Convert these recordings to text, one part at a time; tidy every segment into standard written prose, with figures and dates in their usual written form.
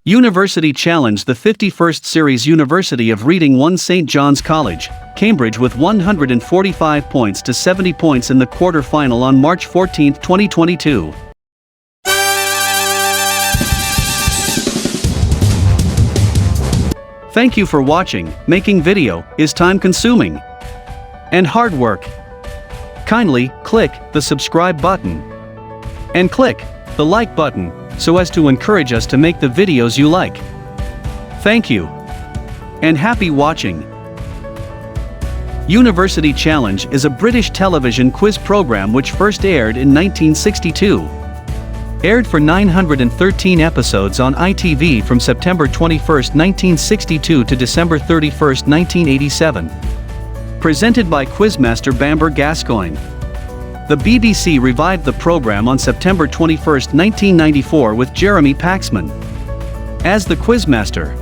University Challenge. The 51st Series. University of Reading won St. John's College, Cambridge with 145 points to 70 points in the quarter-final on March 14, 2022. Thank you for watching. Making video is time-consuming and hard work. Kindly click the subscribe button and click the like button so as to encourage us to make the videos you like. Thank you and happy watching. University Challenge is a British television quiz program which first aired in 1962. Aired for 913 episodes on ITV from September 21, 1962 to December 31, 1987. Presented by quizmaster Bamber Gascoigne. The BBC revived the program on September 21, 1994 with Jeremy Paxman as the quizmaster.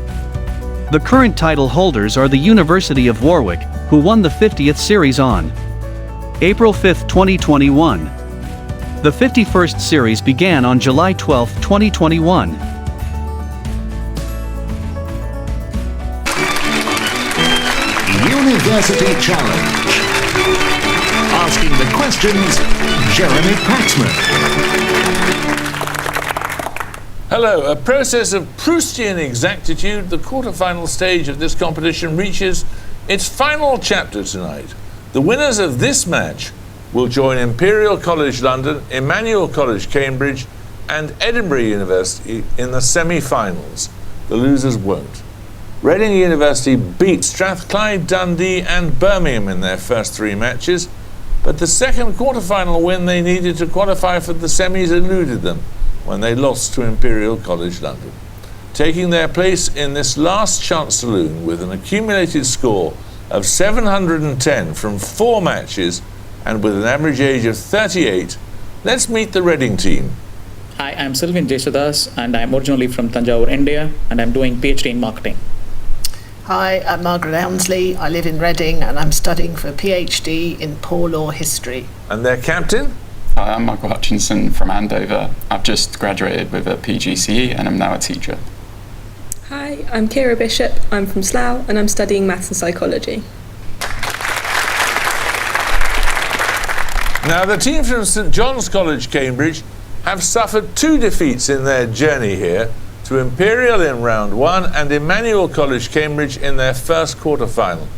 The current title holders are the University of Warwick, who won the 50th series on April 5, 2021. The 51st series began on July 12, 2021. University Challenge. Asking the questions, Jeremy Paxman. Hello, a process of Proustian exactitude. The quarter-final stage of this competition reaches its final chapter tonight. The winners of this match will join Imperial College London, Emmanuel College Cambridge and Edinburgh University in the semi-finals. The losers won't. Reading University beat Strathclyde, Dundee and Birmingham in their first three matches, but the second quarter-final win they needed to qualify for the semis eluded them when they lost to Imperial College London. Taking their place in this last chance saloon with an accumulated score of 710 from 4 matches and with an average age of 38, let's meet the Reading team. Hi, I'm Sylvian Jesudas and I'm originally from Tanjore, India, and I'm doing PhD in marketing. Hi, I'm Margaret Elmsley. I live in Reading and I'm studying for a PhD in poor law history. And their captain? Hi, I'm Michael Hutchinson from Andover. I've just graduated with a PGCE and I'm now a teacher. Hi, I'm Kira Bishop. I'm from Slough and I'm studying maths and psychology. Now, the team from St John's College, Cambridge, have suffered 2 defeats in their journey here, to Imperial in round 1 and Emmanuel College, Cambridge in their first quarter-final.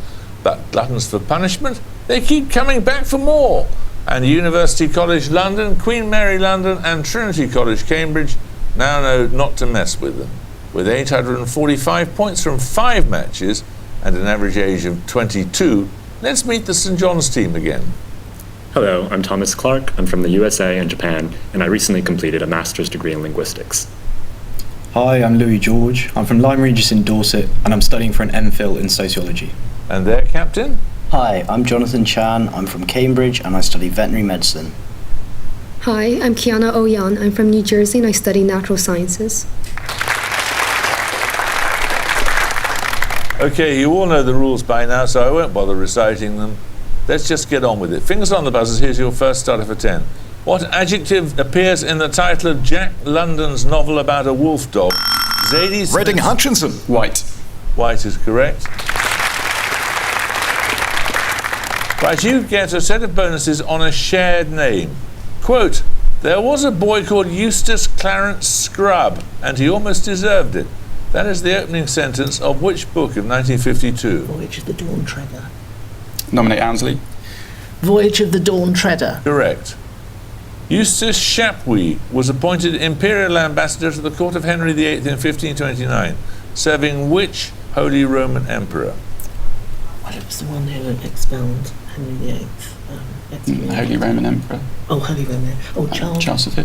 But gluttons for punishment, they keep coming back for more. And University College London, Queen Mary London and Trinity College, Cambridge now know not to mess with them. With 845 points from 5 matches and an average age of 22, let's meet the St John's team again. Hello, I'm Thomas Clark. I'm from the USA and Japan, and I recently completed a master's degree in linguistics. Hi, I'm Louis George. I'm from Lyme Regis in Dorset, and I'm studying for an MPhil in sociology. And their captain? Hi, I'm Jonathan Chan. I'm from Cambridge, and I study veterinary medicine. Hi, I'm Kiana Oyan. I'm from New Jersey, and I study natural sciences. Okay, you all know the rules by now, so I won't bother reciting them. Let's just get on with it. Fingers on the buzzers, here's your first starter for 10. What adjective appears in the title of Jack London's novel about a wolf dog? Zadie Smith. Reading Hutchinson. White. White is correct. Right, you get a set of bonuses on a shared name. Quote, there was a boy called Eustace Clarence Scrubb, and he almost deserved it. That is the opening sentence of which book of 1952? Voyage of the Dawn Treader. Nominate Ansley. Voyage of the Dawn Treader. Correct. Eustace Chapuis was appointed Imperial Ambassador to the court of Henry VIII in 1529, serving which Holy Roman Emperor? Well, it was the one who expelled Henry VIII. Holy Roman Emperor. Oh, Holy Roman. Oh, Charles V.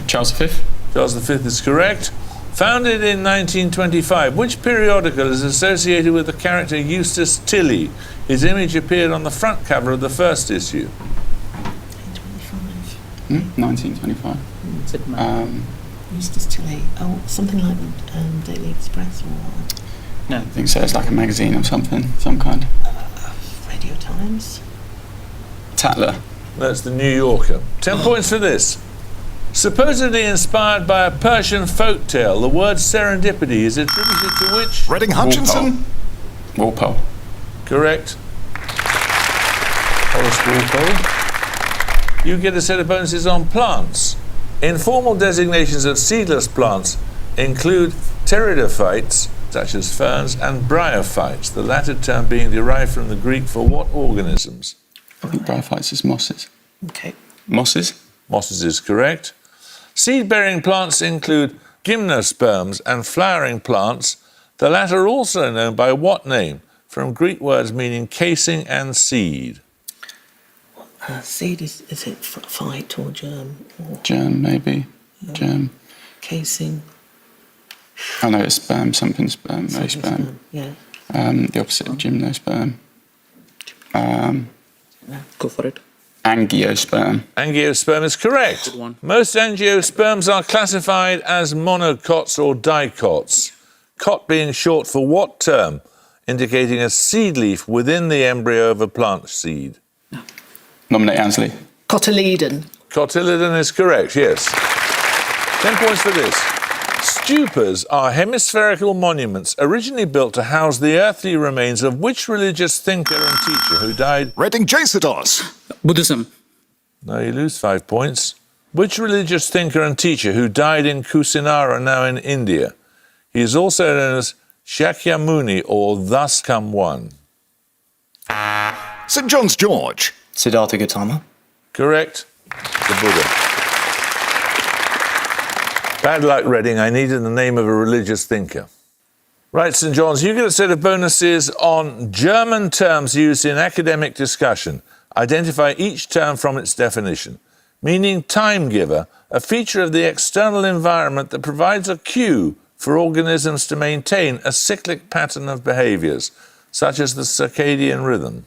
Charles V. Charles V is correct. Founded in 1925, which periodical is associated with the character Eustace Tilley? His image appeared on the front cover of the first issue. 1925. Eustace Tilley. Oh, something like Daily Express or... No. I think so. It's like a magazine or something, some kind. Radio Times. Tatler. That's the New Yorker. 10 points for this. Supposedly inspired by a Persian folk tale, the word serendipity is attributed to which? Reading Hutchinson. Walpole. Correct. Horace Walpole. You get a set of bonuses on plants. Informal designations of seedless plants include pteridophytes, such as ferns, and bryophytes, the latter term being derived from the Greek for what organisms? I think bryophytes is mosses. Okay. Mosses? Mosses is correct. Seed-bearing plants include gymnosperms and flowering plants, the latter also known by what name? From Greek words meaning casing and seed. Seed, is it phyte or germ? Or Germ, maybe. Germ. casing? I know it's sperm, something sperm, no sperm. Yeah. The opposite of gymnosperm. Go for it. Angiosperm. Angiosperm is correct. Good one. Most angiosperms are classified as monocots or dicots. Cot being short for what term, indicating a seed leaf within the embryo of a plant seed? Nominate Ansley. Cotyledon. Cotyledon is correct, yes. 10 points for this. Stupas are hemispherical monuments originally built to house the earthly remains of which religious thinker and teacher who died? Reading Jacidos. Buddhism. No, you lose 5 points. Which religious thinker and teacher who died in Kusinara, now in India? He is also known as Shakyamuni, or Thus Come One. St John's George. Siddhartha Gautama. Correct. The Buddha. Bad luck, Reading. I needed the name of a religious thinker. Right, St John's, you get a set of bonuses on German terms used in academic discussion. Identify each term from its definition. Meaning time giver, a feature of the external environment that provides a cue for organisms to maintain a cyclic pattern of behaviors, such as the circadian rhythm.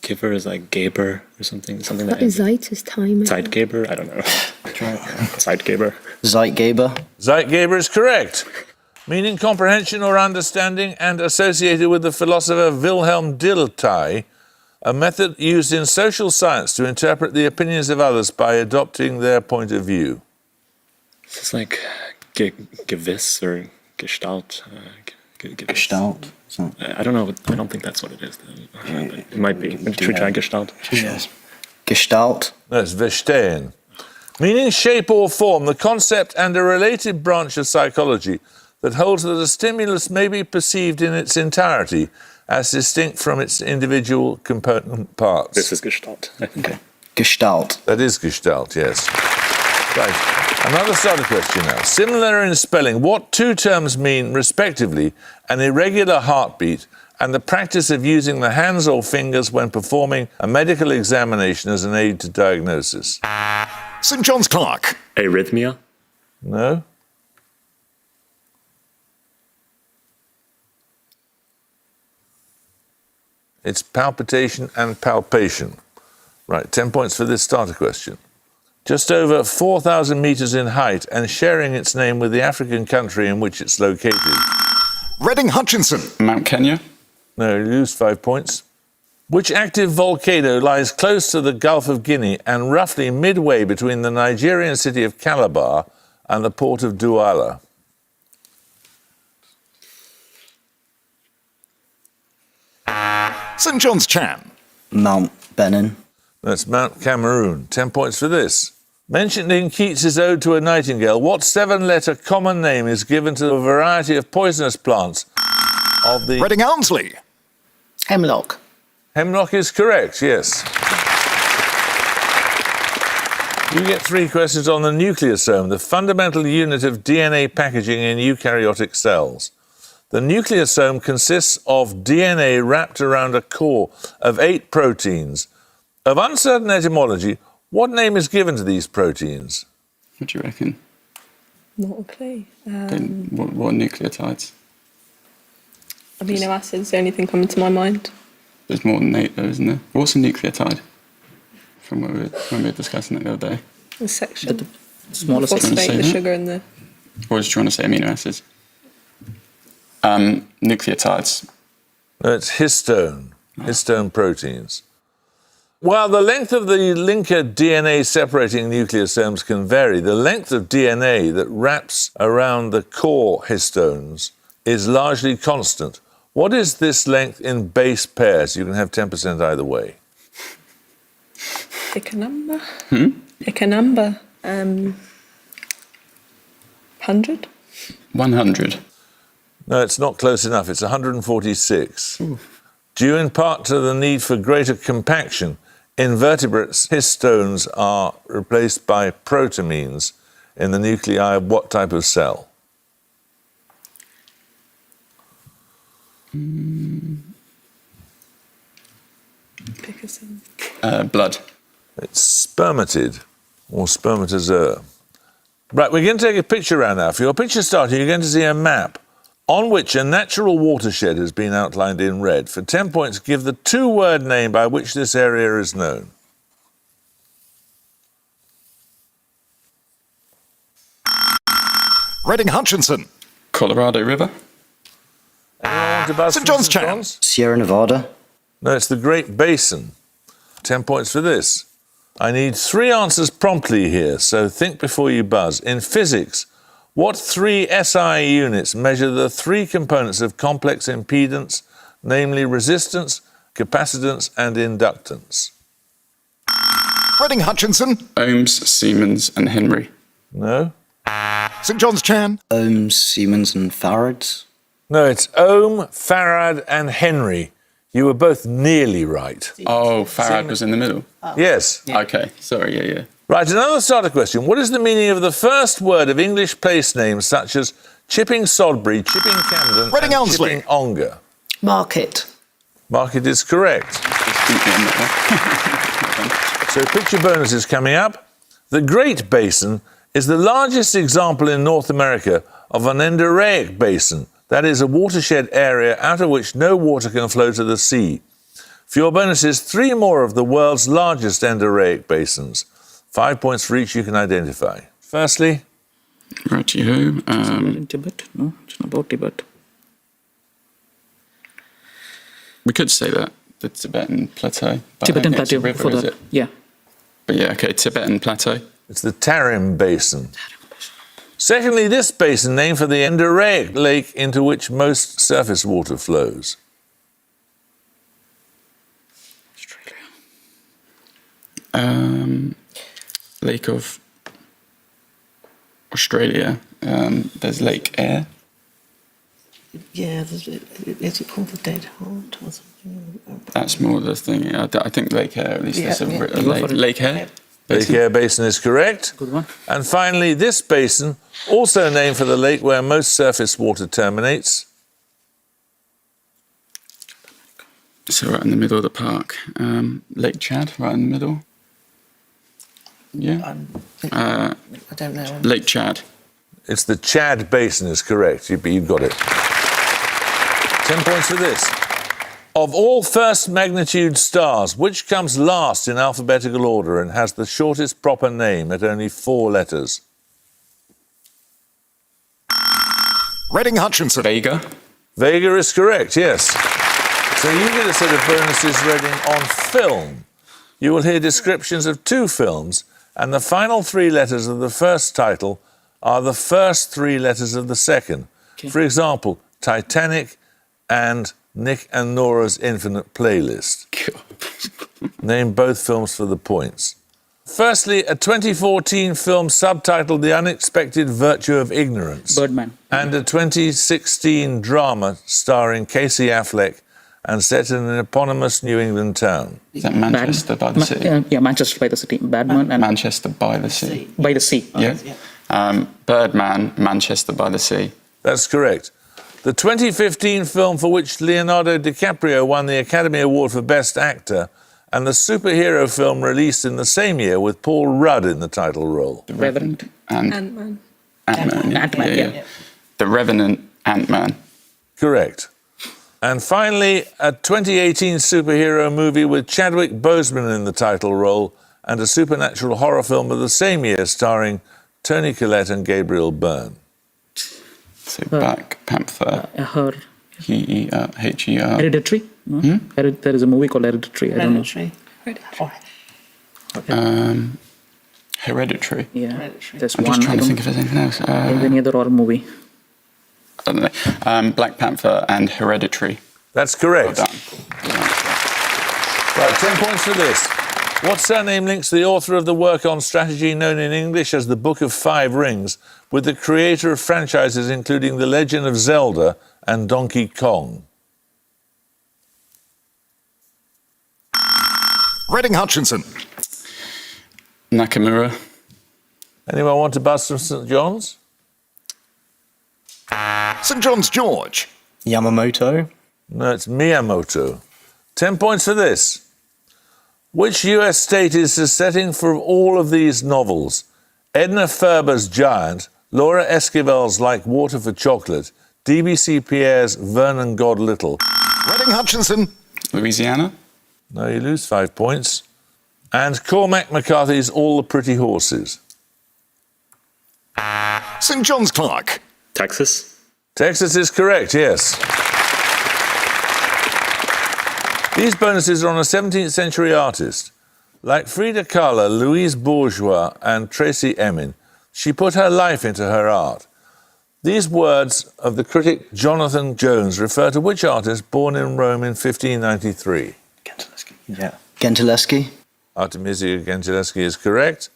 Giver is like Geber or something. Something What that is Zeit is time. Zeitgeber? I don't know. Zeitgeber. Zeitgeber. Zeitgeber is correct. Meaning comprehension or understanding, and associated with the philosopher Wilhelm Dilthey, a method used in social science to interpret the opinions of others by adopting their point of view. It's like Gewiss or Gestalt. Gestalt. I don't know. I don't think that's what it is. It might be. Should we try Gestalt? Yes. Gestalt. That's verstehen. Meaning shape or form, the concept and a related branch of psychology that holds that a stimulus may be perceived in its entirety as distinct from its individual component parts. This is Gestalt, I think. Okay. Gestalt. That is Gestalt, yes. Right. Another starter question now. Similar in spelling, what two terms mean, respectively, an irregular heartbeat and the practice of using the hands or fingers when performing a medical examination as an aid to diagnosis? St John's Clerk. Arrhythmia? No? It's palpitation and palpation. Right, 10 points for this starter question. Just over 4,000 metres in height and sharing its name with the African country in which it's located. Reading Hutchinson. Mount Kenya. No, you lose 5 points. Which active volcano lies close to the Gulf of Guinea and roughly midway between the Nigerian city of Calabar and the port of Douala? St John's Chan. Mount Benin. That's Mount Cameroon. 10 points for this. Mentioned in Keats's Ode to a Nightingale, what 7-letter common name is given to a variety of poisonous plants of the... Reading Elmsley. Hemlock. Hemlock is correct, yes. You get 3 questions on the nucleosome, the fundamental unit of DNA packaging in eukaryotic cells. The nucleosome consists of DNA wrapped around a core of 8 proteins. Of uncertain etymology, what name is given to these proteins? What do you reckon? Not a clue. What nucleotides? Amino acids, the only thing coming to my mind. There's more than 8 though, isn't there? What's a nucleotide? From when we were discussing it the other day. The section. The smallest Phosphate, say the that? sugar and the... Or did you want to say amino acids? Nucleotides. No, it's histone proteins. While the length of the linker DNA separating nucleosomes can vary, the length of DNA that wraps around the core histones is largely constant. What is this length in base pairs? You can have 10% either way. Pick a number. Pick a number. 100? 100. No, it's not close enough. It's 146. Due in part to the need for greater compaction, invertebrates' histones are replaced by protamines in the nuclei of what type of cell? Pick a cell. Blood. It's spermatid or spermatozoa. Right, we're going to take a picture around now. For your picture starter, you're going to see a map on which a natural watershed has been outlined in red. For 10 points, give the two-word name by which this area is known. Reading Hutchinson. Colorado River. Anyone want to buzz St. from John's Channel. Sierra Nevada. No, it's the Great Basin. 10 points for this. I need 3 answers promptly here, so think before you buzz. In physics, what 3 SI units measure the 3 components of complex impedance, namely resistance, capacitance, and inductance? Reading Hutchinson. Ohms, Siemens, and Henry. No? St. John's Chan. Ohms, Siemens, and Farads. No, it's Ohm, Farad, and Henry. You were both nearly right. Oh, Farad was in the middle. Yes. Okay, sorry, yeah. Right, another starter question. What is the meaning of the first word of English place names such as Chipping Sodbury, Chipping Camden, Reading and Elmsley. Chipping Ongar? Market. Market is correct. So picture bonus is coming up. The Great Basin is the largest example in North America of an endorheic basin, that is, a watershed area out of which no water can flow to the sea. For your bonuses, 3 more of the world's largest endorheic basins. 5 points for each you can identify. Firstly, Righty-ho. In Tibet? No, it's not about Tibet. We could say that, the Tibetan Plateau. But Tibetan I think it's Plateau. a river, For is that. it? Yeah. But yeah, okay, Tibetan Plateau. it's the Tarim Basin. Secondly, this basin named for the endorheic lake into which most surface water flows. Lake of Australia. There's Lake Eyre. Yeah, is it called the Dead Heart or something? That's more the thing. I think Lake Eyre, at least Yeah, there's a yeah. Lake Eyre. Lake Eyre Basin is correct. Good one. And finally, this basin, also named for the lake where most surface water terminates. So right in the middle of the park. Lake Chad, right in the middle. Yeah. I don't know. Lake Chad. It's the Chad Basin is correct. You've got it. 10 points for this. Of all first magnitude stars, which comes last in alphabetical order and has the shortest proper name at only 4 letters? Reading Hutchinson. Vega. Vega is correct, yes. So you get a set of bonuses Reading on film. You will hear descriptions of 2 films, and the final 3 letters of the first title are the first 3 letters of the second. Okay. For example, Titanic and Nick and Nora's Infinite Playlist. Name both films for the points. Firstly, a 2014 film subtitled The Unexpected Virtue of Ignorance. Birdman. And a 2016 drama starring Casey Affleck and set in an eponymous New England town. Is that Manchester by the Sea? Yeah, Manchester by the City. Badman and Manchester by the Sea. by the Sea. Yeah. Birdman, Manchester by the Sea. That's correct. The 2015 film for which Leonardo DiCaprio won the Academy Award for Best Actor, and the superhero film released in the same year with Paul Rudd in the title role. The Revenant and Ant-Man. Ant-Man. Yeah. Ant-Man, yeah. The Revenant, Ant-Man. Correct. And finally, a 2018 superhero movie with Chadwick Boseman in the title role and a supernatural horror film of the same year starring Toni Collette and Gabriel Byrne. So Black Panther. Her H-E-R. Hereditary. No? There is a movie called Hereditary. I don't know. Hereditary. Hereditary. Yeah. There's I'm one. just trying to think if there's anything else. Any other horror movie? I don't know. Black Panther and Hereditary. That's correct. Well done. Right, 10 points for this. What surname links the author of the work on strategy known in English as the Book of Five Rings with the creator of franchises including The Legend of Zelda and Donkey Kong? Reading Hutchinson. Nakamura. Anyone want to buzz from St John's? St John's George. Yamamoto. No, it's Miyamoto. 10 points for this. Which US state is the setting for all of these novels? Edna Ferber's Giant, Laura Esquivel's Like Water for Chocolate, D.B.C. Pierre's Vernon God Little. Reading Hutchinson. Louisiana. No, you lose 5 points. And Cormac McCarthy's All the Pretty Horses. St John's Clark. Texas. Texas is correct, yes. These bonuses are on a 17th century artist. Like Frida Kahlo, Louise Bourgeois and Tracy Emin, she put her life into her art. These words of the critic Jonathan Jones refer to which artist born in Rome in 1593? Gentileschi. Yeah. Gentileschi. Artemisia Gentileschi is correct.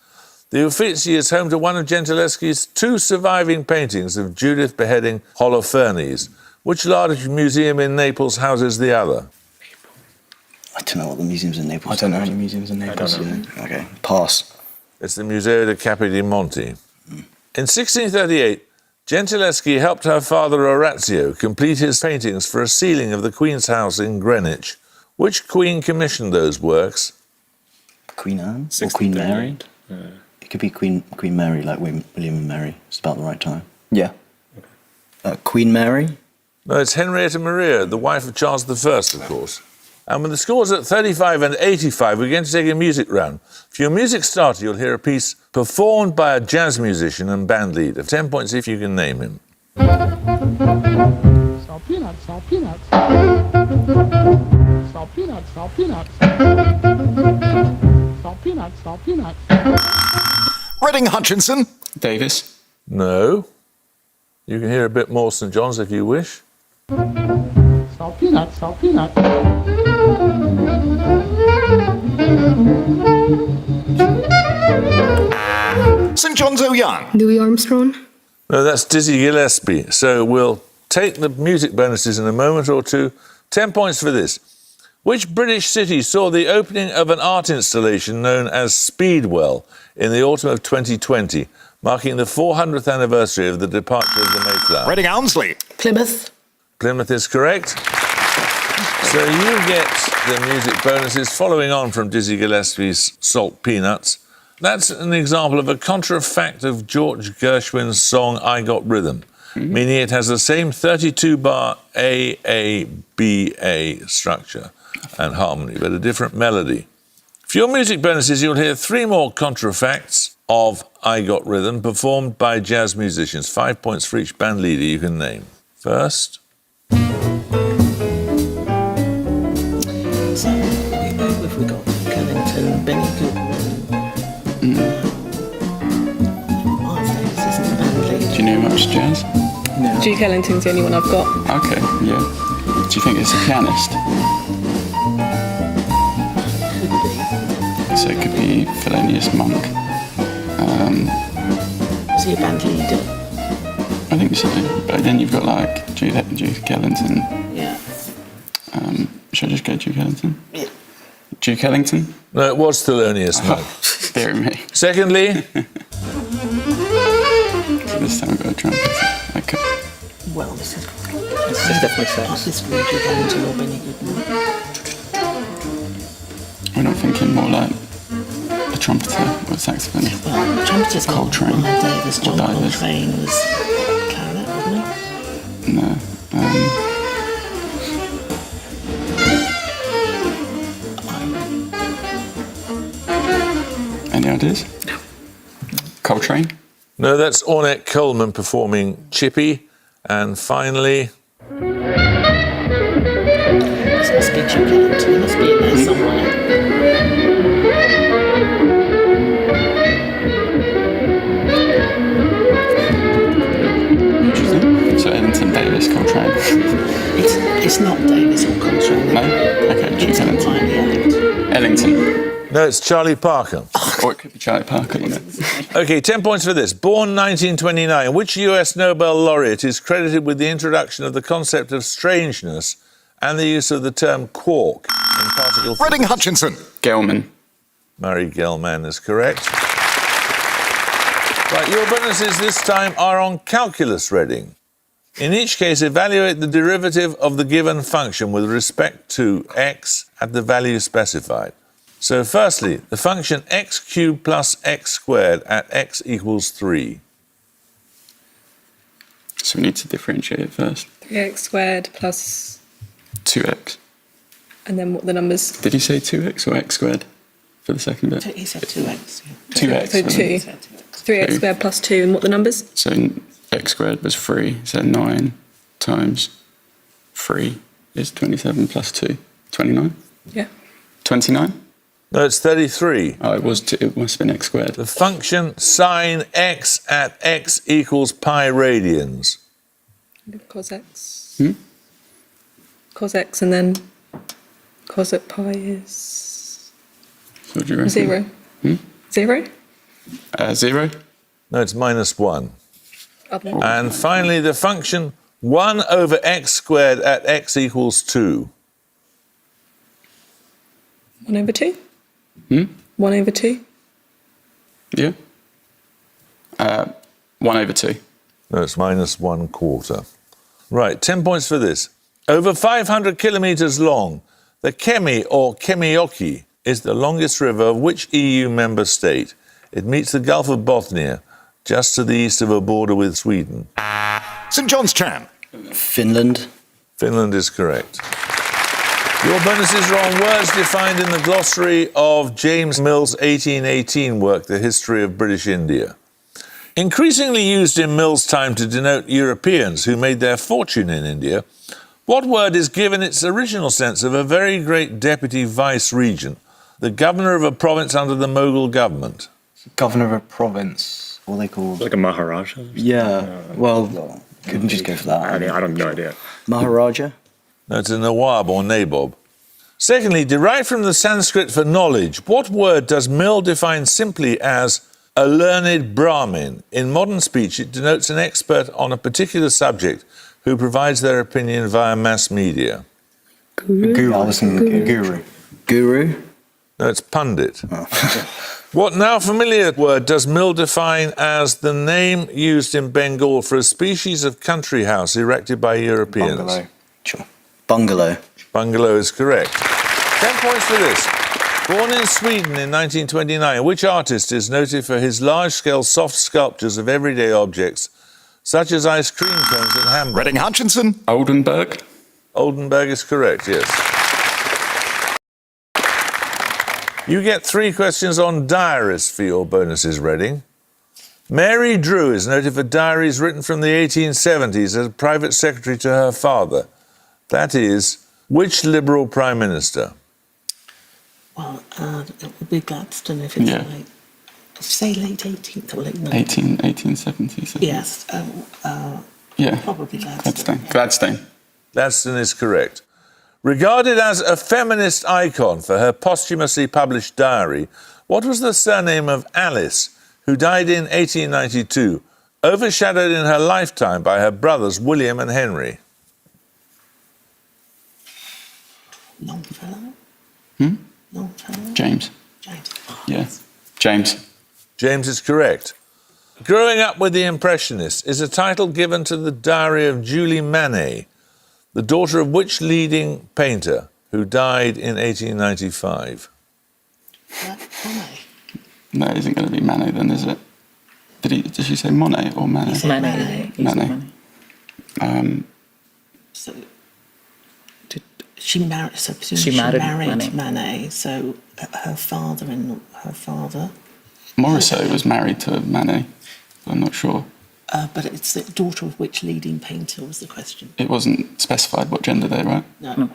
The Uffizi is home to one of Gentileschi's two surviving paintings of Judith beheading Holofernes. Which large museum in Naples houses the other? I don't know what the museums in Naples. I don't know any museums in Naples. Okay, pass. It's the Museo de Capi di Monti. In 1638, Gentileschi helped her father Orazio complete his paintings for a ceiling of the Queen's house in Greenwich. Which queen commissioned those works? Queen Anne or Queen Mary? It could be Queen Mary, like William and Mary. It's about the right time. Yeah. Queen Mary? No, it's Henrietta Maria, the wife of Charles I, of course. And when the score's at 35 and 85, we're going to take a music round. For your music starter, you'll hear a piece performed by a jazz musician and band leader. 10 points if you can name him. Salt peanuts, salt peanuts. Salt peanuts, salt peanuts. Salt peanuts, salt peanuts. Reading Hutchinson. Davis. No. You can hear a bit more St John's if you wish. Salt peanuts, salt peanuts. St John's O'Young. Louis Armstrong. No, that's Dizzy Gillespie. So we'll take the music bonuses in a moment or two. 10 points for this. Which British city saw the opening of an art installation known as Speedwell in the autumn of 2020, marking the 400th anniversary of the departure of the Mayflower? Reading Hounslow. Plymouth. Plymouth is correct. So you get the music bonuses following on from Dizzy Gillespie's Salt Peanuts. That's an example of a contrafact of George Gershwin's song I Got Rhythm, meaning it has the same 32-bar A-A-B-A structure and harmony, but a different melody. For your music bonuses, you'll hear 3 more contrafacts of I Got Rhythm performed by jazz musicians. 5 points for each band leader you can name. First... So, we've got Kellington, Benny Goodman. Miles Davis isn't a band leader. Do you know much jazz? No. Duke Ellington's the only one I've got. Okay, yeah. Do you think it's a pianist? Could be. So it could be Thelonious Monk. Is he a band leader? I think so. But then you've got like Duke Ellington. Yeah. Should I just go Duke Ellington? Yeah. Duke Ellington? No, it was Thelonious Monk. Dear me. Secondly... So this time I've got a trumpet. Okay. Well, this is definitely sax. Is this really Duke Ellington or Benny Goodman? We're not thinking more like a trumpeter or a saxophone. Well, trumpeters Coltrane. Miles Davis, John Or Davis. Coltrane was clarinet, wasn't he? No. Any ideas? No. Coltrane? No, that's Ornette Coleman performing Chippy. And finally... This must be Duke Ellington. He must be in there somewhere. So Ellington, Davis, Coltrane. It's not Davis or Coltrane. No? Okay, It's Ellington. Ellington. Ellington. No, it's Charlie Parker. Or it could be Charlie Parker, you know. Okay, 10 points for this. Born 1929, which US Nobel laureate is credited with the introduction of the concept of strangeness and the use of the term quark in particle physics? Reading Hutchinson. Gelman. Murray Gell-Mann is correct. Right, your bonuses this time are on calculus, Reading. In each case, evaluate the derivative of the given function with respect to x at the value specified. So firstly, the function x cubed plus x squared at x equals 3. So we need to differentiate it first. 3x squared plus... 2x. And then what are the numbers? Did you say 2x or x squared for the second bit? He said 2x. 2x. So 2. 3x squared plus 2, and what are the numbers? So x squared was 3, so 9 times 3 is 27 plus 2. 29? Yeah. 29? No, it's 33. Oh, it must have been x squared. The function sine x at x equals pi radians. Cos x. Cos x, and then cos at pi is... So what do you reckon? 0. 0? 0? No, it's -1. Other. And finally, the function 1 over x squared at x equals 2. 1 over 2? 1 over 2? Yeah. 1 over 2. No, it's -1/4. Right, 10 points for this. Over 500 kilometres long, the Kemi or Kemioki is the longest river of which EU member state? It meets the Gulf of Bothnia, just to the east of a border with Sweden. St John's Chan. Finland. Finland is correct. Your bonuses are on words defined in the glossary of James Mill's 1818 work, The History of British India. Increasingly used in Mill's time to denote Europeans who made their fortune in India, what word is given its original sense of a very great deputy vice-regent, the governor of a province under the Mughal government? Governor of a province. What are they called? Like a Maharaja? Yeah. Well, couldn't just go for that. I don't have no idea. Maharaja? No, it's a Nawab or Nabob. Secondly, derived from the Sanskrit for knowledge, what word does Mill define simply as a learned Brahmin? In modern speech, it denotes an expert on a particular subject who provides their opinion via mass media. Guru. I was thinking guru. Guru? No, it's pundit. What now familiar word does Mill define as the name used in Bengal for a species of country house erected by Europeans? Bungalow. Sure. Bungalow. Bungalow is correct. 10 points for this. Born in Sweden in 1929, which artist is noted for his large-scale soft sculptures of everyday objects, such as ice cream cones and hamburgers? Reading Hutchinson. Oldenburg. Oldenburg is correct, yes. You get 3 questions on diaries for your bonuses, Reading. Mary Drew is noted for diaries written from the 1870s as a private secretary to her father. That is, which Liberal Prime Minister? Well, it would be Gladstone if it's say late 18th or late 19th. 1870s. Yes. Probably Gladstone. Gladstone. Gladstone is correct. Regarded as a feminist icon for her posthumously published diary, what was the surname of Alice, who died in 1892, overshadowed in her lifetime by her brothers William and Henry? Longfellow? Longfellow? James. James. Yeah. James. James is correct. Growing Up with the Impressionists is a title given to the diary of Julie Manet, the daughter of which leading painter who died in 1895? Monet. No, it isn't going to be Manet then, is it? Did she say Monet or Manet? Manet. Manet. So, she married. So She married Manet. So her father. Morisot was married to Manet. I'm not sure. But it's the daughter of which leading painter was the question. It wasn't specified what gender they were. No.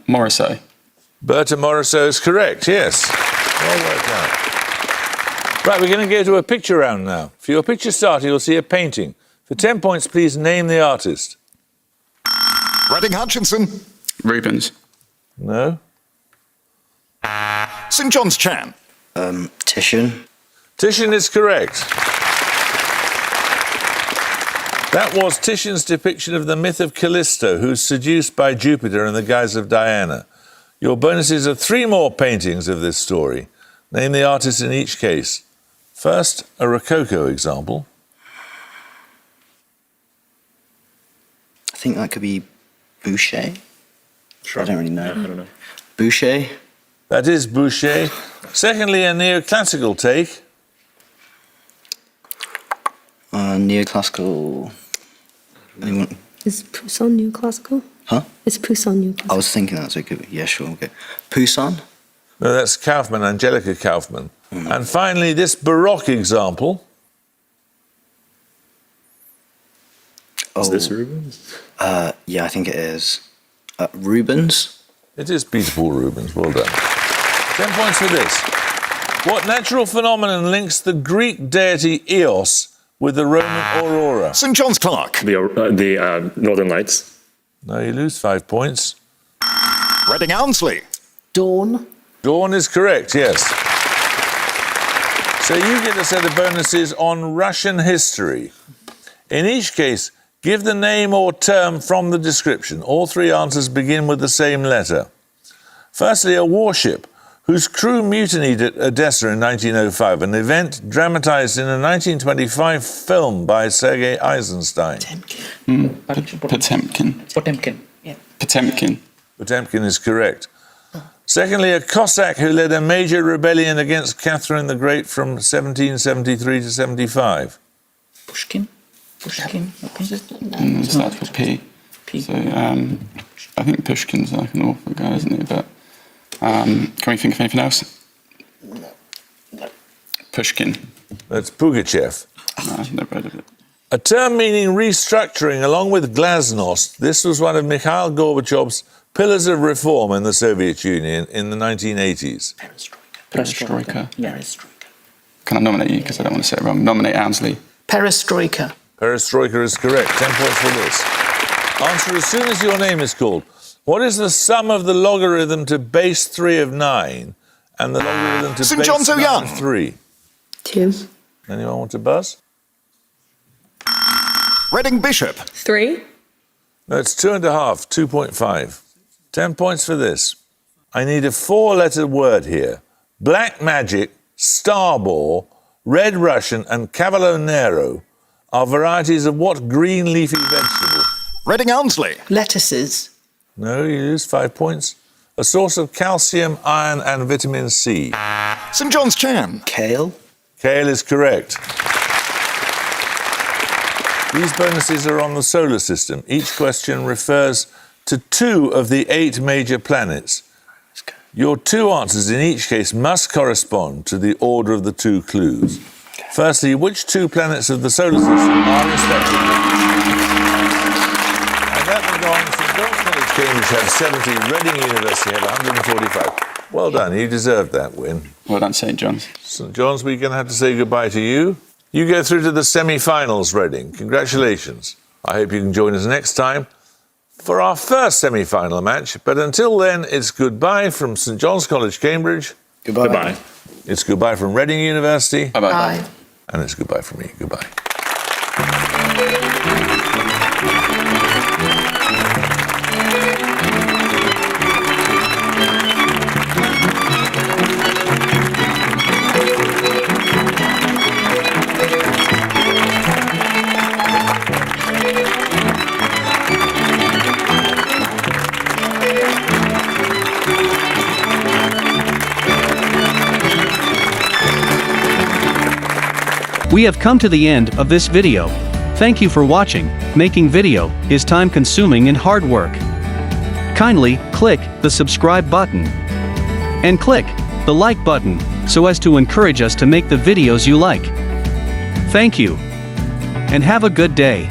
Morisot. Berta Morisot is correct, yes. Well worked out. Right, we're going to go to a picture round now. For your picture starter, you'll see a painting. For 10 points, please name the artist. Reading Hutchinson. Rubens. No. St John's Chan. Titian. Titian is correct. That was Titian's depiction of the myth of Callisto, who's seduced by Jupiter in the guise of Diana. Your bonuses are 3 more paintings of this story. Name the artist in each case. First, a Rococo example. I think that could be Boucher. Sure. I don't really know. I don't know. Boucher. That is Boucher. Secondly, a neoclassical take. Neoclassical. Anyone? Is Poussin neoclassical? Huh? Is Poussin neoclassical? I was thinking that, so it could be. Yeah, sure. Okay. Poussin. No, that's Kaufmann, Angelica Kaufmann. And finally, this Baroque example. Is this Rubens? Yeah, I think it is. Rubens. It is Peter Paul Rubens. Well done. 10 points for this. What natural phenomenon links the Greek deity Eos with the Roman Aurora? St John's Clerk. The Northern Lights. No, you lose 5 points. Reading Hounslow. Dawn. Dawn is correct, yes. So you get a set of bonuses on Russian history. In each case, give the name or term from the description. All 3 answers begin with the same letter. Firstly, a warship whose crew mutinied at Odessa in 1905, an event dramatized in a 1925 film by Sergei Eisenstein. Potemkin. Potemkin. Yeah. Potemkin. Potemkin is correct. Secondly, a Cossack who led a major rebellion against Catherine the Great from 1773 to 75. Pushkin. Pushkin. It starts with P. So I think Pushkin's like an awful guy, isn't he? But can we think of anything else? No. Pushkin. That's Pugachev. No, I've never heard of it. A term meaning restructuring, along with glasnost. This was one of Mikhail Gorbachev's pillars of reform in the Soviet Union in the 1980s. Perestroika. Yeah. Can I nominate you? Because I don't want to say it wrong. Nominate Hounslow. Perestroika. Perestroika is correct. 10 points for this. Answer as soon as your name is called. What is the sum of the logarithm to base 3 of 9 and the logarithm to St. base John's 9 Young. of 3? 2. Anyone want to buzz? Reading Bishop. 3. No, it's 2.5, 2.5. 10 points for this. I need a 4-letter word here. Black magic, starball, red Russian, and cavallonero are varieties of what green leafy vegetable? Reading Hounslow. Lettuces. No, you lose 5 points. A source of calcium, iron, and vitamin C. St John's Chan. Kale. Kale is correct. These bonuses are on the solar system. Each question refers to 2 of the 8 major planets. Your 2 answers in each case must correspond to the order of the 2 clues. Firstly, which 2 planets of the solar system are respectively? And that will go on. St John's College, Cambridge have 70, Reading University have 145. Well done, you deserved that win. Well done, St John's. St John's, we're going to have to say goodbye to you. You go through to the semi-finals, Reading. Congratulations. I hope you can join us next time for our first semi-final match. But until then, it's goodbye from St John's College, Cambridge. Goodbye. Goodbye. It's goodbye from Reading University. Bye-bye. Bye. And it's goodbye from me. Goodbye. We have come to the end of this video. Thank you for watching. Making video is time-consuming and hard work. Kindly click the subscribe button and click the like button so as to encourage us to make the videos you like. Thank you and have a good day.